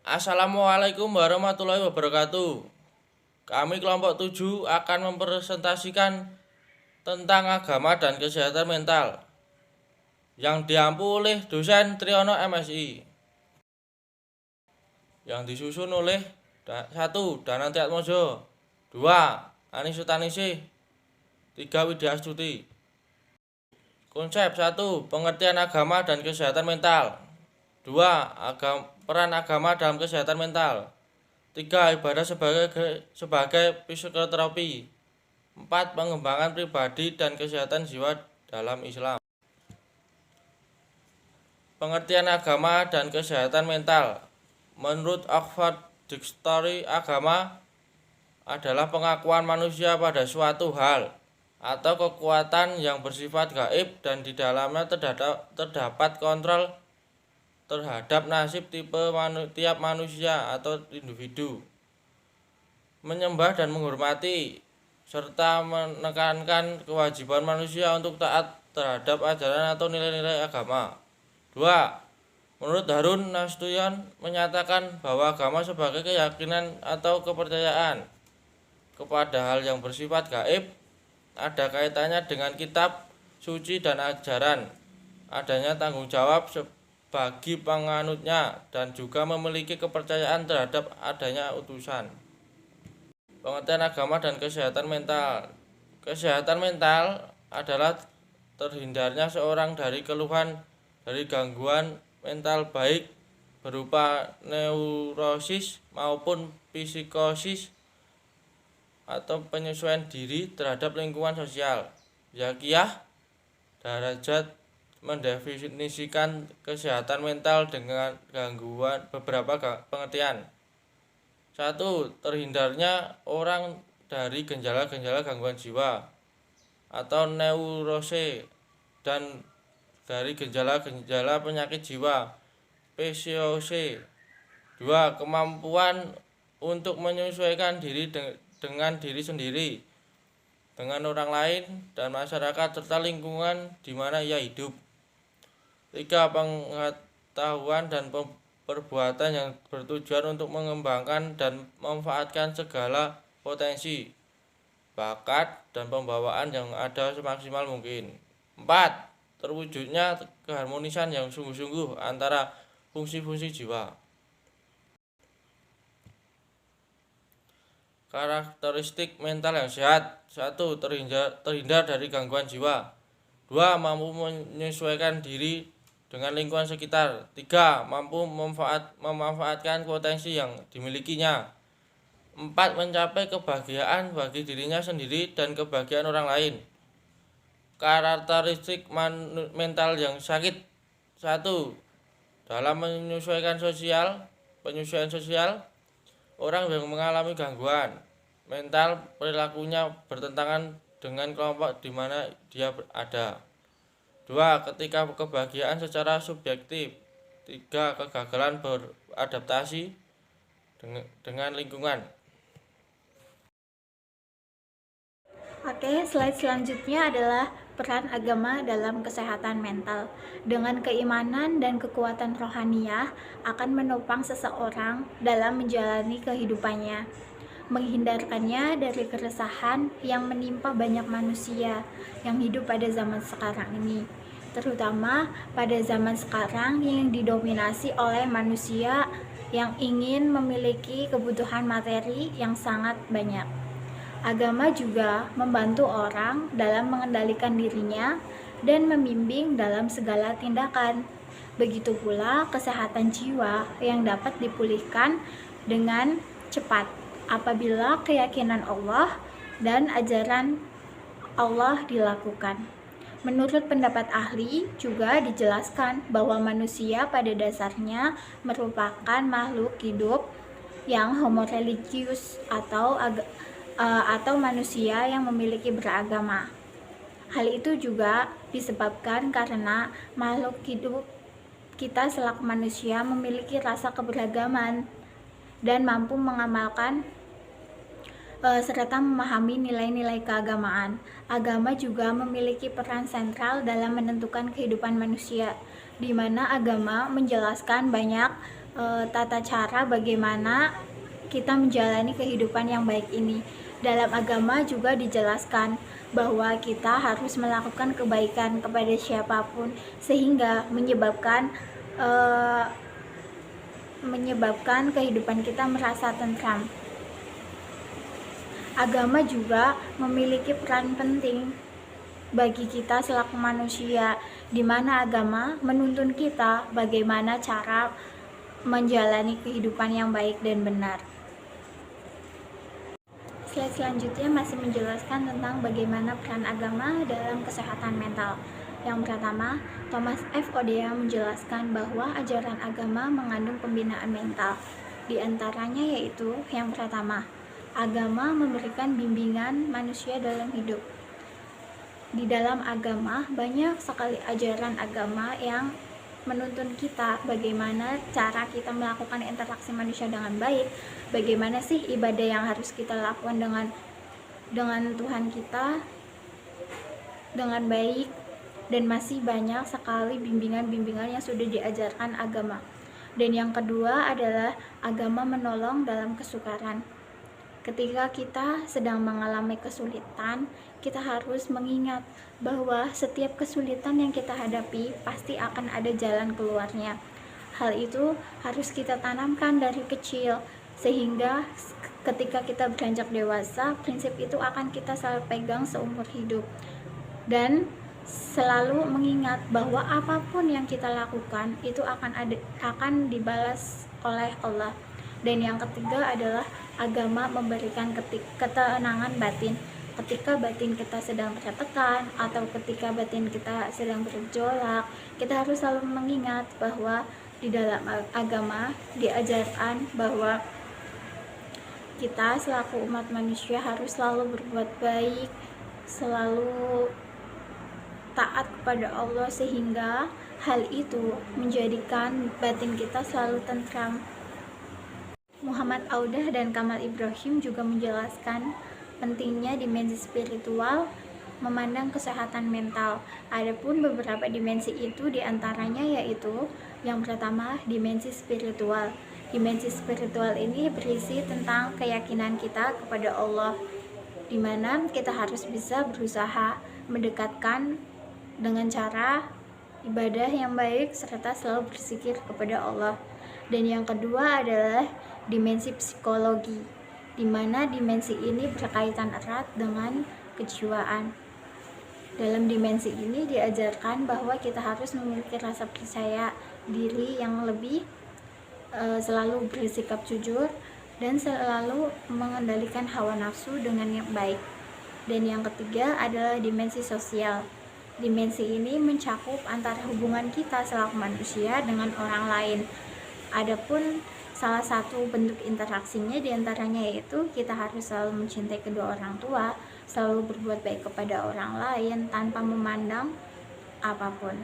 Assalamualaikum warahmatullahi wabarakatuh. Kami kelompok 7 akan mempresentasikan tentang agama dan kesehatan mental yang diampu oleh dosen Triyono MSI, yang disusun oleh 1. Dananti Atmojo, 2. Ani Sutanisi, 3. Widya Astuti. Konsep 1. Pengertian agama dan kesehatan mental. 2. Peran agama dalam kesehatan mental. 3. Ibadah sebagai psikoterapi. 4. Pengembangan pribadi dan kesehatan jiwa dalam Islam. Pengertian agama dan kesehatan mental. Menurut Oxford Dictionary, agama adalah pengakuan manusia pada suatu hal atau kekuatan yang bersifat gaib dan di dalamnya terdapat kontrol terhadap nasib tiap manusia atau individu. Menyembah dan menghormati serta menekankan kewajiban manusia untuk taat terhadap ajaran atau nilai-nilai agama. 2. Menurut Harun Nasution menyatakan bahwa agama sebagai keyakinan atau kepercayaan kepada hal yang bersifat gaib, ada kaitannya dengan kitab suci dan ajaran, adanya tanggung jawab bagi penganutnya dan juga memiliki kepercayaan terhadap adanya utusan. Pengertian agama dan kesehatan mental. Kesehatan mental adalah terhindarnya seorang dari keluhan dari gangguan mental baik berupa neurosis maupun psikosis atau penyesuaian diri terhadap lingkungan sosial. Zakiyah Darajat mendefinisikan kesehatan mental dengan gangguan beberapa pengertian. 1. Terhindarnya orang dari gejala-gejala gangguan jiwa atau neurose dan dari gejala-gejala penyakit jiwa PCOS. 2. Kemampuan untuk menyesuaikan diri dengan diri sendiri, dengan orang lain dan masyarakat serta lingkungan di mana ia hidup. 3. Pengetahuan dan perbuatan yang bertujuan untuk mengembangkan dan memanfaatkan segala potensi, bakat, dan pembawaan yang ada semaksimal mungkin. 4. Terwujudnya keharmonisan yang sungguh-sungguh antara fungsi-fungsi jiwa. Karakteristik mental yang sehat. 1. Terhindar dari gangguan jiwa. 2. Mampu menyesuaikan diri dengan lingkungan sekitar. 3. Mampu memanfaatkan potensi yang dimilikinya. 4. Mencapai kebahagiaan bagi dirinya sendiri dan kebahagiaan orang lain. Karakteristik mental yang sakit. 1. Dalam penyesuaian sosial, orang yang mengalami gangguan mental perilakunya bertentangan dengan kelompok di mana dia ada. 2. Ketika kebahagiaan secara subjektif. 3. Kegagalan beradaptasi dengan lingkungan. Oke, slide selanjutnya adalah peran agama dalam kesehatan mental. Dengan keimanan dan kekuatan rohaniah akan menopang seseorang dalam menjalani kehidupannya, menghindarkannya dari keresahan yang menimpa banyak manusia yang hidup pada zaman sekarang ini, terutama pada zaman sekarang yang didominasi oleh manusia yang ingin memiliki kebutuhan materi yang sangat banyak. Agama juga membantu orang dalam mengendalikan dirinya dan membimbing dalam segala tindakan. Begitu pula kesehatan jiwa yang dapat dipulihkan dengan cepat apabila keyakinan Allah dan ajaran Allah dilakukan. Menurut pendapat ahli, juga dijelaskan bahwa manusia pada dasarnya merupakan makhluk hidup yang homoreligius atau manusia yang memiliki beragama. Hal itu juga disebabkan karena makhluk hidup kita selaku manusia memiliki rasa keberagaman dan mampu mengamalkan serta memahami nilai-nilai keagamaan. Agama juga memiliki peran sentral dalam menentukan kehidupan manusia, di mana agama menjelaskan banyak tata cara bagaimana kita menjalani kehidupan yang baik ini. Dalam agama juga dijelaskan bahwa kita harus melakukan kebaikan kepada siapapun sehingga menyebabkan kehidupan kita merasa tentram. Agama juga memiliki peran penting bagi kita selaku manusia, di mana agama menuntun kita bagaimana cara menjalani kehidupan yang baik dan benar. Slide selanjutnya masih menjelaskan tentang bagaimana peran agama dalam kesehatan mental. Yang pertama, Thomas F. Oden menjelaskan bahwa ajaran agama mengandung pembinaan mental. Di antaranya yaitu yang pertama, agama memberikan bimbingan manusia dalam hidup. Di dalam agama banyak sekali ajaran agama yang menuntun kita bagaimana cara kita melakukan interaksi manusia dengan baik, bagaimana sih ibadah yang harus kita lakukan dengan Tuhan kita dengan baik, dan masih banyak sekali bimbingan-bimbingan yang sudah diajarkan agama. Dan yang kedua adalah agama menolong dalam kesukaran. Ketika kita sedang mengalami kesulitan, kita harus mengingat bahwa setiap kesulitan yang kita hadapi pasti akan ada jalan keluarnya. Hal itu harus kita tanamkan dari kecil, sehingga ketika kita beranjak dewasa, prinsip itu akan kita selalu pegang seumur hidup. Dan selalu mengingat bahwa apapun yang kita lakukan itu akan dibalas oleh Allah. Dan yang ketiga adalah agama memberikan ketenangan batin. Ketika batin kita sedang tertekan atau ketika batin kita sedang bergejolak, kita harus selalu mengingat bahwa di dalam agama diajarkan bahwa kita selaku umat manusia harus selalu berbuat baik, selalu taat kepada Allah, sehingga hal itu menjadikan batin kita selalu tentram. Muhammad Audah dan Kamal Ibrahim juga menjelaskan pentingnya dimensi spiritual memandang kesehatan mental. Adapun beberapa dimensi itu diantaranya yaitu yang pertama, dimensi spiritual. Dimensi spiritual ini berisi tentang keyakinan kita kepada Allah, di mana kita harus bisa berusaha mendekatkan dengan cara ibadah yang baik serta selalu berzikir kepada Allah. Dan yang kedua adalah dimensi psikologi, di mana dimensi ini berkaitan erat dengan kejiwaan. Dalam dimensi ini diajarkan bahwa kita harus memiliki rasa percaya diri yang lebih, selalu bersikap jujur, dan selalu mengendalikan hawa nafsu dengan yang baik. Dan yang ketiga adalah dimensi sosial. Dimensi ini mencakup antara hubungan kita selaku manusia dengan orang lain. Adapun salah satu bentuk interaksinya diantaranya yaitu kita harus selalu mencintai kedua orang tua, selalu berbuat baik kepada orang lain tanpa memandang apapun.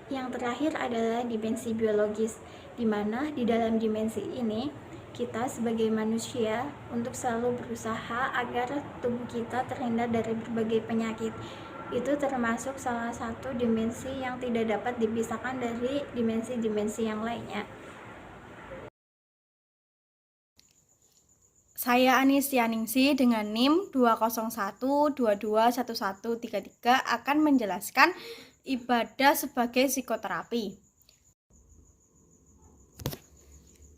Yang terakhir adalah dimensi biologis, di mana di dalam dimensi ini kita sebagai manusia untuk selalu berusaha agar tubuh kita terhindar dari berbagai penyakit. Itu termasuk salah satu dimensi yang tidak dapat dipisahkan dari dimensi-dimensi yang lainnya. Saya Anistia Ningsih dengan NIM 201221133 akan menjelaskan ibadah sebagai psikoterapi.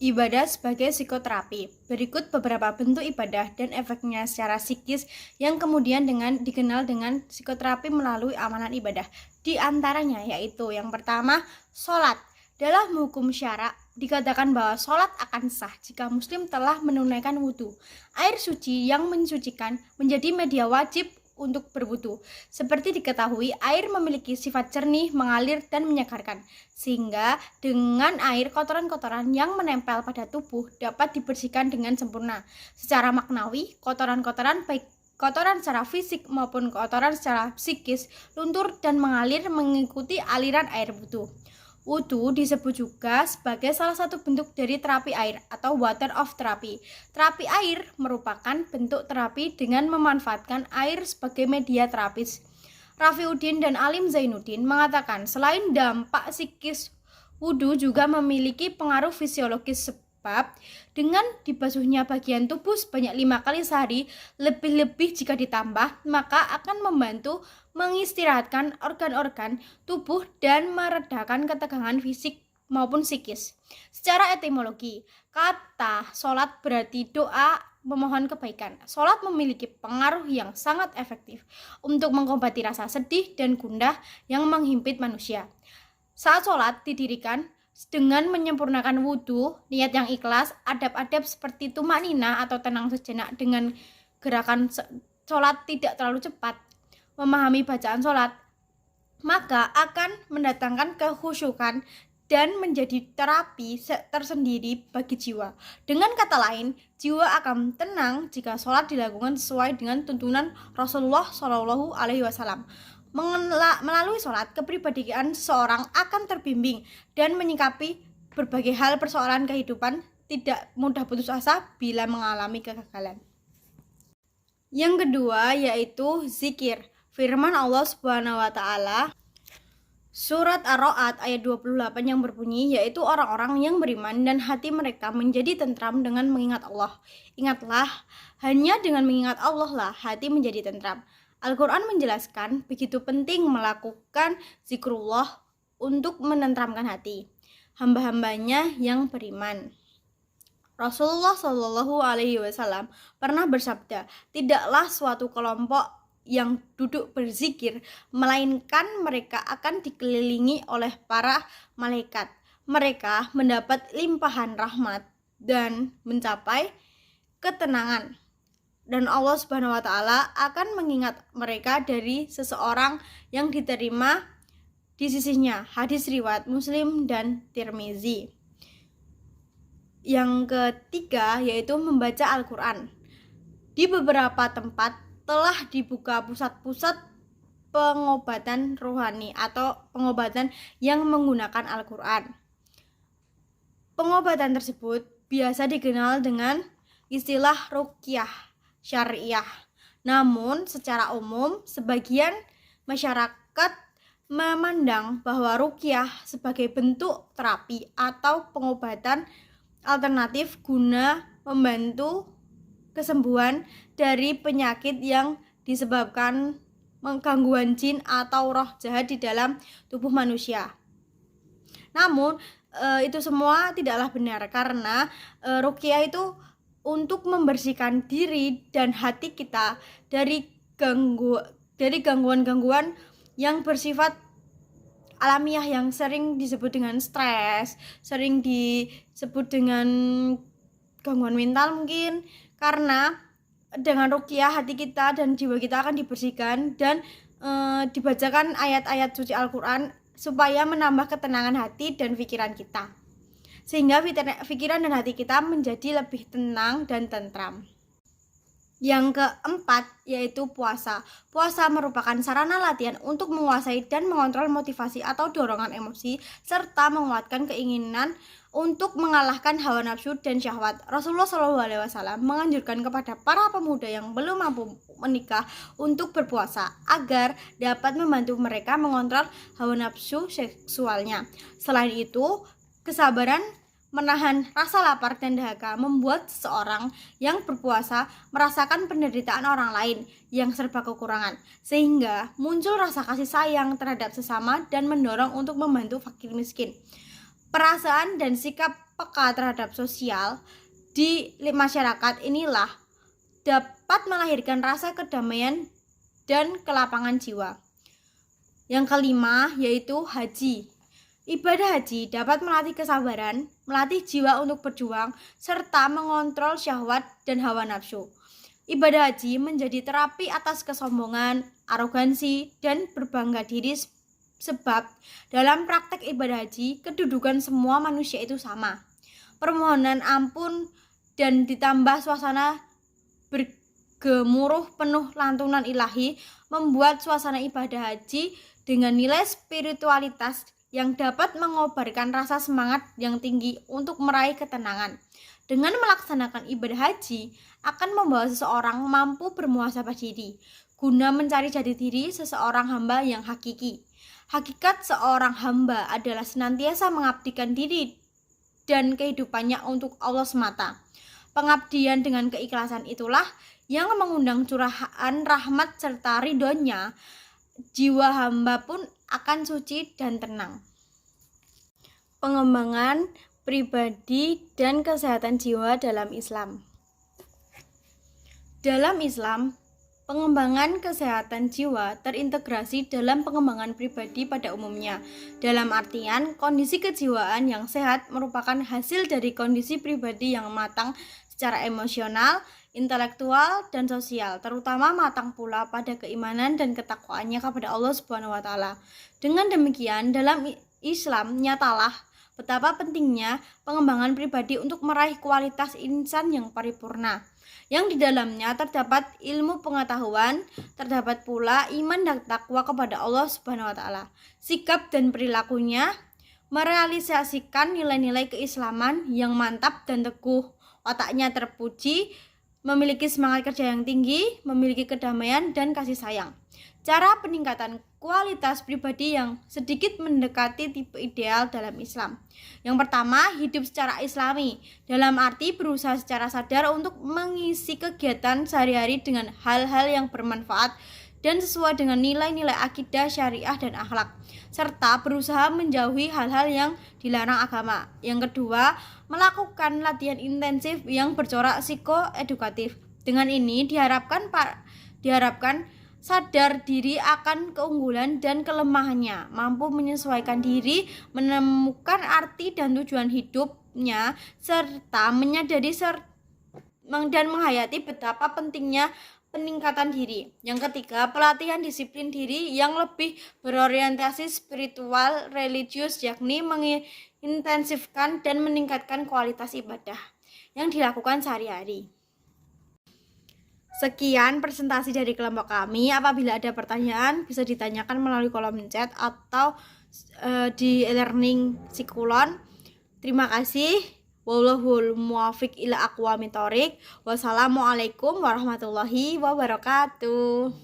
Ibadah sebagai psikoterapi. Berikut beberapa bentuk ibadah dan efeknya secara psikis yang kemudian dikenal dengan psikoterapi melalui amalan ibadah. Di antaranya yaitu yang pertama, sholat. Dalam hukum syara dikatakan bahwa sholat akan sah jika muslim telah menunaikan wudhu. Air suci yang mensucikan menjadi media wajib untuk berwudhu. Seperti diketahui, air memiliki sifat jernih, mengalir, dan menyegarkan. Sehingga dengan air, kotoran-kotoran yang menempel pada tubuh dapat dibersihkan dengan sempurna. Secara maknawi, kotoran-kotoran baik kotoran secara fisik maupun kotoran secara psikis luntur dan mengalir mengikuti aliran air wudhu. Wudhu disebut juga sebagai salah satu bentuk dari terapi air atau water of therapy. Terapi air merupakan bentuk terapi dengan memanfaatkan air sebagai media terapis. Rafiuddin dan Alim Zainuddin mengatakan selain dampak psikis, Wudhu juga memiliki pengaruh fisiologis sebab dengan dibasuhnya bagian tubuh sebanyak 5 kali sehari, lebih-lebih jika ditambah, maka akan membantu mengistirahatkan organ-organ tubuh dan meredakan ketegangan fisik maupun psikis. Secara etimologi, kata sholat berarti doa memohon kebaikan. Sholat memiliki pengaruh yang sangat efektif untuk mengobati rasa sedih dan gundah yang menghimpit manusia. Saat sholat didirikan dengan menyempurnakan wudhu, niat yang ikhlas, adab-adab seperti tumanina atau tenang sejenak dengan gerakan sholat tidak terlalu cepat, memahami bacaan sholat, maka akan mendatangkan kekhusyukan dan menjadi terapi tersendiri bagi jiwa. Dengan kata lain, jiwa akan tenang jika sholat dilakukan sesuai dengan tuntunan Rasulullah Shallallahu Alaihi Wasallam. Melalui sholat, kepribadian seseorang akan terbimbing dan menyikapi berbagai hal persoalan kehidupan, tidak mudah putus asa bila mengalami kegagalan. Yang kedua yaitu zikir. Firman Allah Subhanahu wa taala Surat Ar-Ra'd ayat 28 yang berbunyi, yaitu orang-orang yang beriman dan hati mereka menjadi tentram dengan mengingat Allah. Ingatlah, hanya dengan mengingat Allah lah hati menjadi tentram. Al-Quran menjelaskan begitu penting melakukan zikrullah untuk menentramkan hati hamba-hambanya yang beriman. Rasulullah Shallallahu Alaihi Wasallam pernah bersabda, tidaklah suatu kelompok yang duduk berzikir, melainkan mereka akan dikelilingi oleh para malaikat. Mereka mendapat limpahan rahmat dan mencapai ketenangan. Dan Allah Subhanahu wa taala akan mengingat mereka dari seseorang yang diterima di sisinya. Hadis riwayat Muslim dan Tirmizi. Yang ketiga yaitu membaca Al-Quran. Di beberapa tempat telah dibuka pusat-pusat pengobatan rohani atau pengobatan yang menggunakan Al-Quran. Pengobatan tersebut biasa dikenal dengan istilah ruqyah syariah. Namun secara umum sebagian masyarakat memandang bahwa ruqyah sebagai bentuk terapi atau pengobatan alternatif guna membantu kesembuhan dari penyakit yang disebabkan gangguan jin atau roh jahat di dalam tubuh manusia. Namun itu semua tidaklah benar karena ruqyah itu untuk membersihkan diri dan hati kita dari gangguan-gangguan yang bersifat alamiah yang sering disebut dengan stres, sering disebut dengan gangguan mental mungkin, karena dengan ruqyah hati kita dan jiwa kita akan dibersihkan dan dibacakan ayat-ayat suci Al-Quran supaya menambah ketenangan hati dan pikiran kita, sehingga pikiran dan hati kita menjadi lebih tenang dan tentram. Yang keempat yaitu puasa. Puasa merupakan sarana latihan untuk menguasai dan mengontrol motivasi atau dorongan emosi serta menguatkan keinginan untuk mengalahkan hawa nafsu dan syahwat. Rasulullah SAW menganjurkan kepada para pemuda yang belum mampu menikah untuk berpuasa agar dapat membantu mereka mengontrol hawa nafsu seksualnya. Selain itu, kesabaran menahan rasa lapar dan dahaga membuat seseorang yang berpuasa merasakan penderitaan orang lain yang serba kekurangan, sehingga muncul rasa kasih sayang terhadap sesama dan mendorong untuk membantu fakir miskin. Perasaan dan sikap peka terhadap sosial di masyarakat inilah dapat melahirkan rasa kedamaian dan kelapangan jiwa. Yang kelima yaitu haji. Ibadah haji dapat melatih kesabaran, melatih jiwa untuk berjuang, serta mengontrol syahwat dan hawa nafsu. Ibadah haji menjadi terapi atas kesombongan, arogansi, dan berbangga diri sebab dalam praktek ibadah haji, kedudukan semua manusia itu sama. Permohonan ampun dan ditambah suasana bergemuruh penuh lantunan ilahi membuat suasana ibadah haji dengan nilai spiritualitas yang dapat mengobarkan rasa semangat yang tinggi untuk meraih ketenangan. Dengan melaksanakan ibadah haji akan membawa seseorang mampu bermuhasabah diri guna mencari jati diri seseorang hamba yang hakiki. Hakikat seorang hamba adalah senantiasa mengabdikan diri dan kehidupannya untuk Allah semata. Pengabdian dengan keikhlasan itulah yang mengundang curahan rahmat serta ridhonya. Jiwa hamba pun akan suci dan tenang. Pengembangan pribadi dan kesehatan jiwa dalam Islam. Dalam Islam, pengembangan kesehatan jiwa terintegrasi dalam pengembangan pribadi pada umumnya. Dalam artian, kondisi kejiwaan yang sehat merupakan hasil dari kondisi pribadi yang matang secara emosional, intelektual, dan sosial, terutama matang pula pada keimanan dan ketakwaannya kepada Allah Subhanahu wa taala. Dengan demikian, dalam Islam nyatalah betapa pentingnya pengembangan pribadi untuk meraih kualitas insan yang paripurna, yang di dalamnya terdapat ilmu pengetahuan, terdapat pula iman dan takwa kepada Allah Subhanahu wa taala. Sikap dan perilakunya merealisasikan nilai-nilai keislaman yang mantap dan teguh, wataknya terpuji, memiliki semangat kerja yang tinggi, memiliki kedamaian dan kasih sayang. Cara peningkatan kualitas pribadi yang sedikit mendekati tipe ideal dalam Islam. Yang pertama, hidup secara islami, dalam arti berusaha secara sadar untuk mengisi kegiatan sehari-hari dengan hal-hal yang bermanfaat dan sesuai dengan nilai-nilai akidah, syariah, dan akhlak, serta berusaha menjauhi hal-hal yang dilarang agama. Yang kedua, melakukan latihan intensif yang bercorak psikoedukatif. Dengan ini diharapkan sadar diri akan keunggulan dan kelemahannya, mampu menyesuaikan diri, menemukan arti dan tujuan hidupnya, serta menyadari dan menghayati betapa pentingnya peningkatan diri. Yang ketiga, pelatihan disiplin diri yang lebih berorientasi spiritual religius, yakni mengintensifkan dan meningkatkan kualitas ibadah yang dilakukan sehari-hari. Sekian presentasi dari kelompok kami. Apabila ada pertanyaan bisa ditanyakan melalui kolom chat atau di e-learning Sikulon. Terima kasih. Wallahul muwaffiq ila aqwamit thoriq. Wassalamualaikum warahmatullahi wabarakatuh.